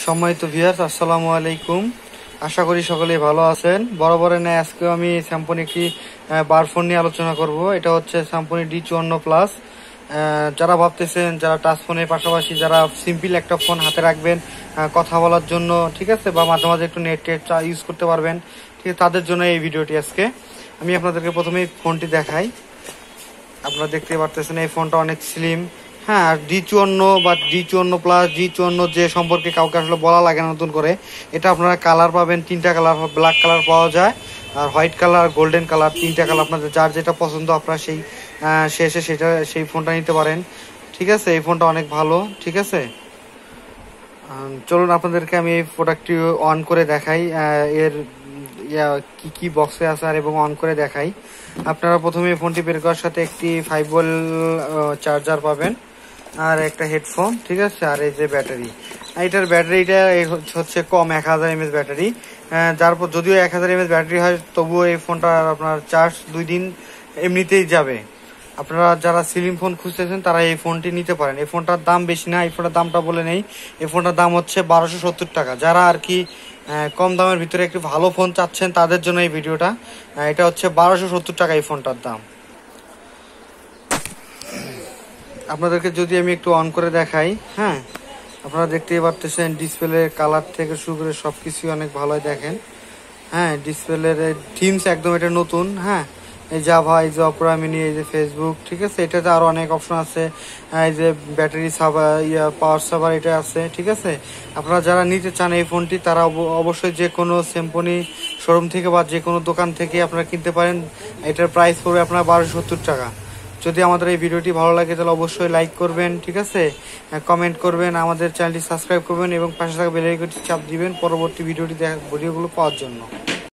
সম্মানিত ভিউয়ার্স, আসসালামু আলাইকুম। আশা করি সকলেই ভালো আছেন। বরাবরের ন্যায় আজকেও আমি স্যামসং একটি বার ফোন নিয়ে আলোচনা করব। এটা হচ্ছে স্যামসং D54 প্লাস। যারা ভাবতেছেন, যারা টাচ ফোনের পাশাপাশি যারা সিম্পল একটা ফোন হাতে রাখবেন কথা বলার জন্য, ঠিক আছে, বা মাঝে মাঝে একটু নেট ইউজ করতে পারবেন, ঠিক আছে, তাদের জন্য এই ভিডিওটি। আজকে আমি আপনাদেরকে প্রথমেই ফোনটি দেখাই। আপনারা দেখতে পারতেছেন এই ফোনটা অনেক স্লিম। হ্যাঁ, আর D54 বা D54 প্লাস D54 যে সম্পর্কে কাউকে আসলে বলা লাগে না নতুন করে। এটা আপনারা কালার পাবেন, 3টা কালার, ব্ল্যাক কালার পাওয়া যায়, আর হোয়াইট কালার, গোল্ডেন কালার, 3টা কালার। আপনাদের যার যেটা পছন্দ আপনারা সেই ফোনটা নিতে পারেন, ঠিক আছে। এই ফোনটা অনেক ভালো, ঠিক আছে। চলুন আপনাদেরকে আমি এই প্রোডাক্টটি অন করে দেখাই, এর কি কি বক্সে আছে আর এবং অন করে দেখাই। আপনারা প্রথমে ফোনটি বের করার সাথে একটি 5 ভোল্ট চার্জার পাবেন, আর একটা হেডফোন, ঠিক আছে, আর এই যে ব্যাটারি। এটার ব্যাটারিটা হচ্ছে কম, 1000 mAh ব্যাটারি। যার পর যদিও 1000 mAh ব্যাটারি হয়, তবুও এই ফোনটা আপনার চার্জ 2 দিন এমনিতেই যাবে। আপনারা যারা স্লিম ফোন খুঁজতেছেন তারা এই ফোনটি নিতে পারেন। এই ফোনটার দাম বেশি না, এই ফোনটার দামটা বলে নেই। এই ফোনটার দাম হচ্ছে 1270 টাকা। যারা আর কি কম দামের ভিতরে একটি ভালো ফোন চাচ্ছেন তাদের জন্য এই ভিডিওটা। এটা হচ্ছে 1270 টাকা এই ফোনটার দাম। আপনাদেরকে যদি আমি একটু অন করে দেখাই, হ্যাঁ, আপনারা দেখতেই পারতেছেন ডিসপ্লে কালার থেকে শুরু করে সবকিছুই অনেক ভালোই দেখেন। হ্যাঁ, ডিসপ্লের থিমস একদম এটা নতুন। হ্যাঁ, এই জাভা, এই যে অপেরা মিনি, এই যে ফেসবুক, ঠিক আছে। এটাতে আরো অনেক অপশন আছে। এই যে ব্যাটারি সাভার, পাওয়ার সাভার, এটা আছে, ঠিক আছে। আপনারা যারা নিতে চান এই ফোনটি, তারা অবশ্যই যে কোনো স্যামসং শোরুম থেকে বা যে কোনো দোকান থেকে আপনারা কিনতে পারেন। এটার প্রাইস পড়বে আপনার 1270 টাকা। যদি আমাদের এই ভিডিওটি ভালো লাগে তাহলে অবশ্যই লাইক করবেন, ঠিক আছে, কমেন্ট করবেন, আমাদের চ্যানেলটি সাবস্ক্রাইব করবেন এবং পাশে থাকা বেল আইকনটি চাপ দিবেন পরবর্তী ভিডিওগুলো পাওয়ার জন্য।